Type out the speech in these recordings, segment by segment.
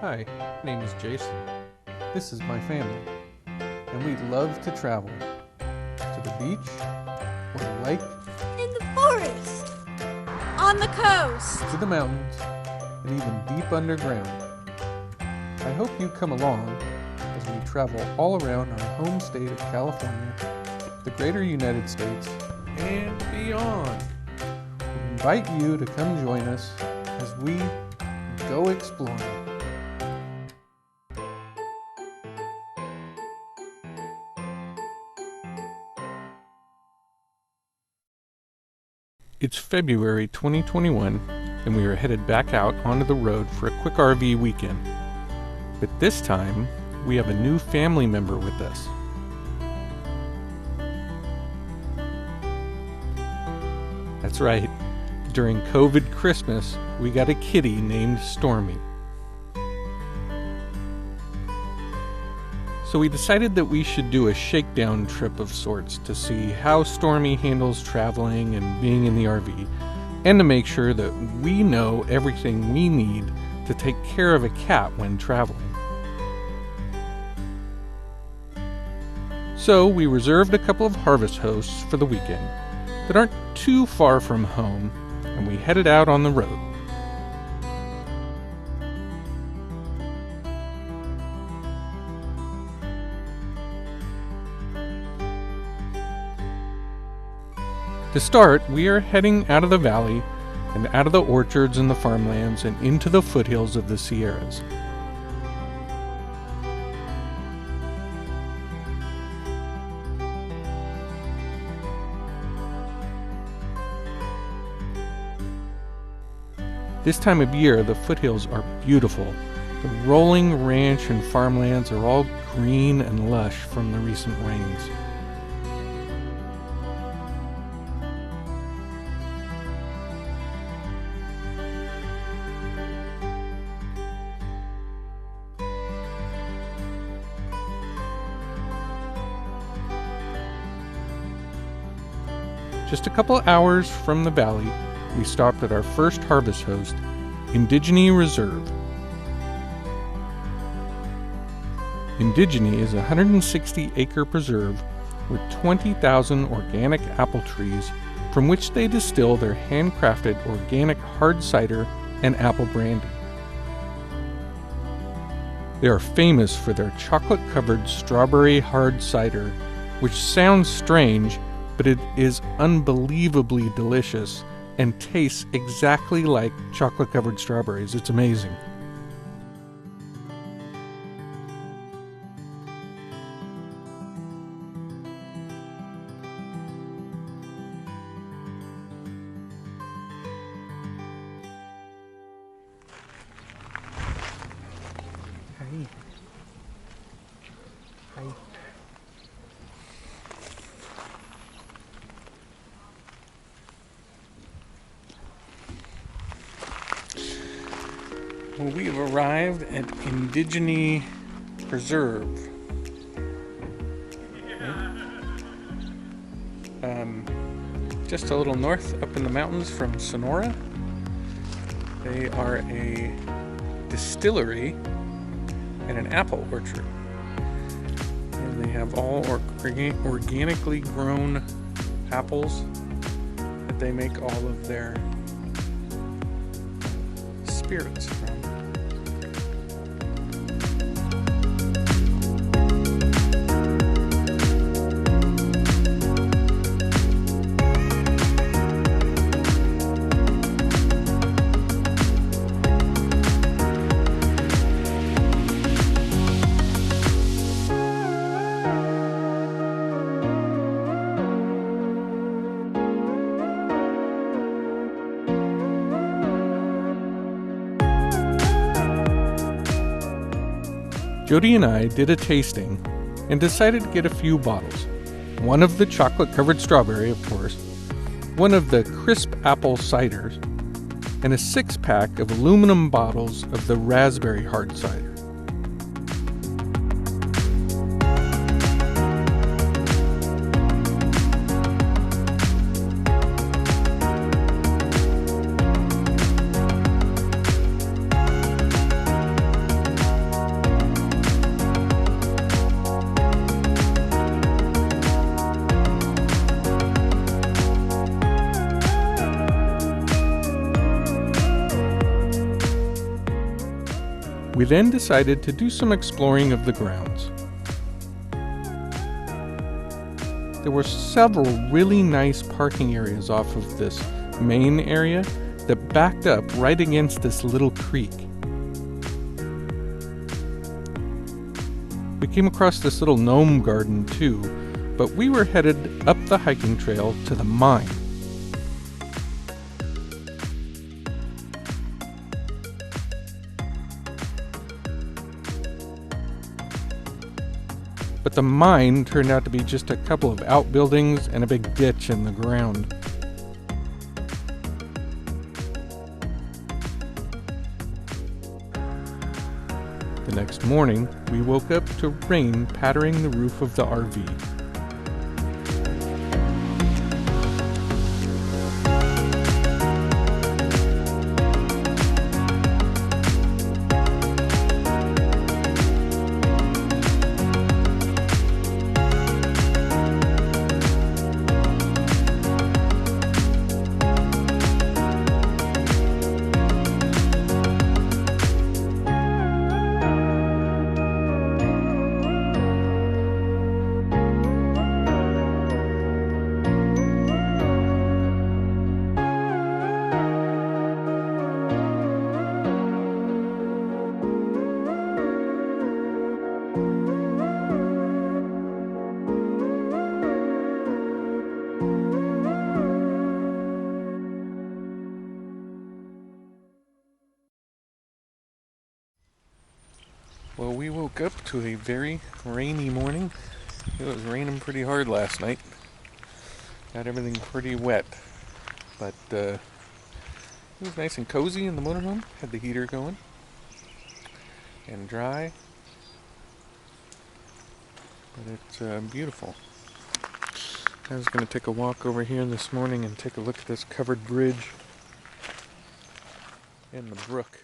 Hi, my name is Jason. This is my family, and we love to travel to the beach, or the lake, in the forest, on the coast, to the mountains, and even deep underground. I hope you come along as we travel all around our home state of California, the greater United States, and beyond. We invite you to come join us as we go exploring. It's February 2021, and we are headed back out onto the road for a quick RV weekend. But this time, we have a new family member with us. That's right. During COVID Christmas, we got a kitty named Stormy. So we decided that we should do a shakedown trip of sorts to see how Stormy handles traveling and being in the RV, and to make sure that we know everything we need to take care of a cat when traveling. So we reserved a couple of harvest hosts for the weekend that aren't too far from home, and we headed out on the road. To start, we are heading out of the valley and out of the orchards and the farmlands and into the foothills of the Sierras. This time of year, the foothills are beautiful. The rolling ranch and farmlands are all green and lush from the recent rains. Just a couple hours from the valley, we stopped at our first harvest host, Indigeny Reserve. Indigeny is a 160-acre preserve with 20,000 organic apple trees from which they distill their handcrafted organic hard cider and apple brandy. They are famous for their chocolate-covered strawberry hard cider, which sounds strange, but it is unbelievably delicious and tastes exactly like chocolate-covered strawberries. It's amazing. Hi. Hi. Well, we have arrived at Indigeny Reserve. Just a little north up in the mountains from Sonora. They are a distillery and an apple orchard. And they have all organically grown apples that they make all of their spirits from. Jody and I did a tasting and decided to get a few bottles. One of the chocolate-covered strawberry, of course, one of the crisp apple ciders, and a 6-pack of aluminum bottles of the raspberry hard cider. We then decided to do some exploring of the grounds. There were several really nice parking areas off of this main area that backed up right against this little creek. We came across this little gnome garden too, but we were headed up the hiking trail to the mine. But the mine turned out to be just a couple of outbuildings and a big ditch in the ground. The next morning, we woke up to rain pattering the roof of the RV. Well, we woke up to a very rainy morning. It was raining pretty hard last night. Got everything pretty wet. But it was nice and cozy in the motorhome. Had the heater going. And dry. But it's beautiful. I was going to take a walk over here this morning and take a look at this covered bridge and the brook.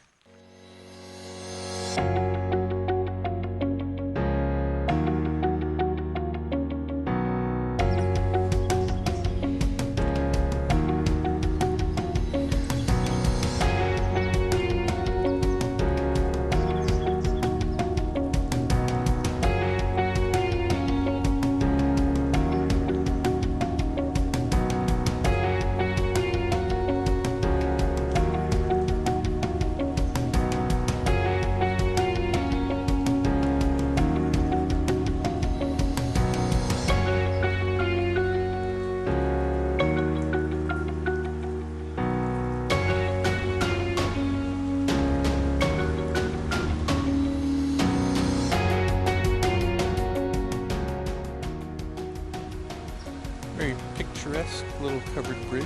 Very picturesque little covered bridge.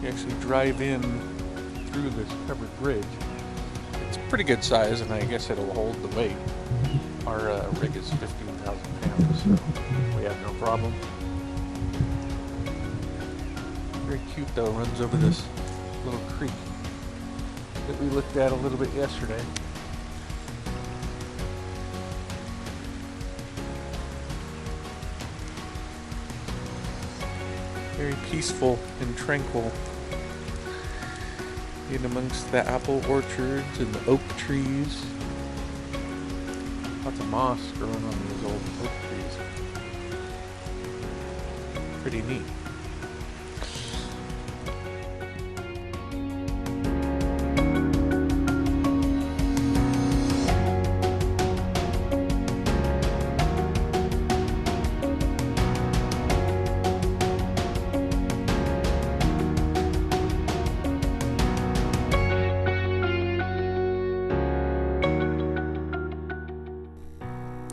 You actually drive in through this covered bridge. It's pretty good size, and I guess it'll hold the weight. Our rig is 15,000 pounds, so we have no problem. Very cute though, runs over this little creek that we looked at a little bit yesterday. Very peaceful and tranquil in amongst the apple orchards and the oak trees. Lots of moss growing on these old oak trees. Pretty neat.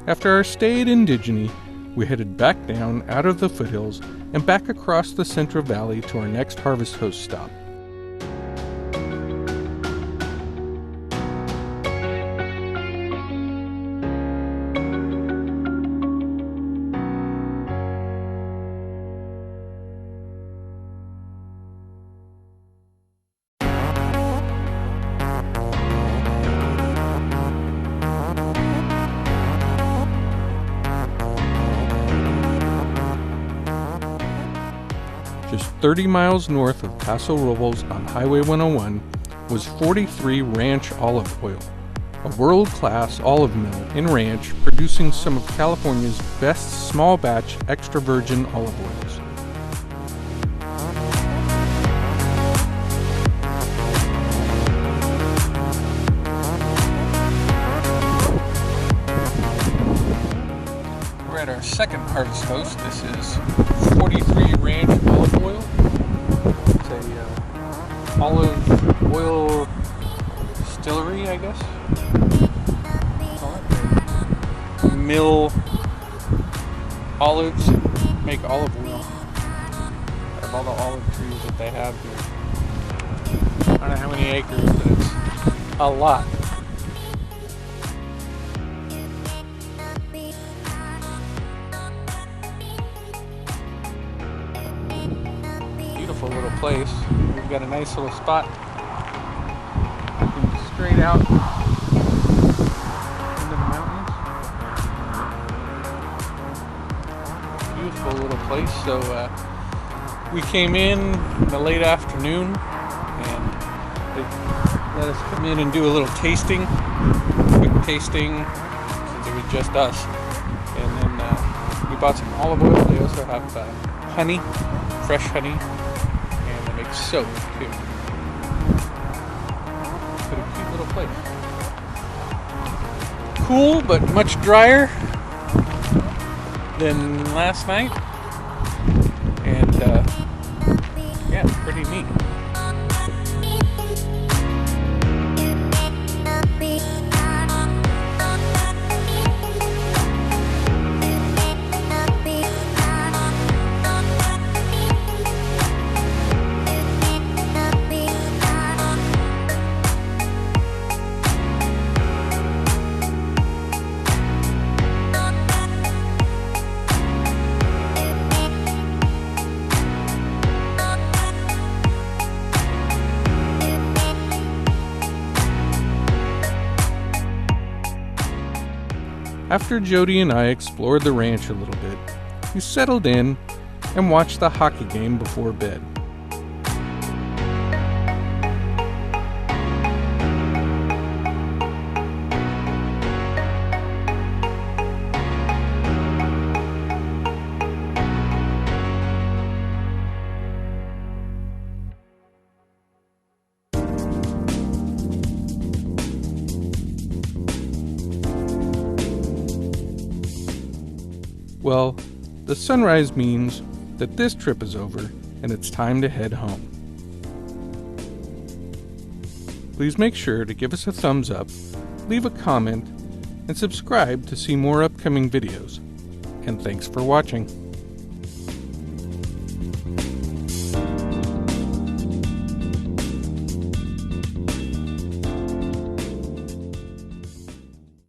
After our stay at Indigeny, we headed back down out of the foothills and back across the Central Valley to our next Harvest Host stop. Just 30 miles north of Paso Robles on Highway 101 was 43 Ranch Olive Oil. a world-class olive mill and ranch producing some of California's best small batch extra virgin olive oils. We're at our second harvest host. This is 43 Ranch olive oil. It's a olive oil distillery, I guess. Mill olives, make olive oil out of all the olive trees that they have here. I don't know how many acres, but it's a lot. Beautiful little place. We've got a nice little spot looking straight out into the mountains. Beautiful little place. So we came in the late afternoon and they let us come in and do a little tasting, quick tasting, since it was just us. And then we bought some olive oil. They also have honey, fresh honey, and they make soap too. But a cute little place. Cool, but much drier than last night. And yeah, pretty neat. After Jody and I explored the ranch a little bit, we settled in and watched the hockey game before bed. Well, the sunrise means that this trip is over and it's time to head home. Please make sure to give us a thumbs up, leave a comment, and subscribe to see more upcoming videos. And thanks for watching.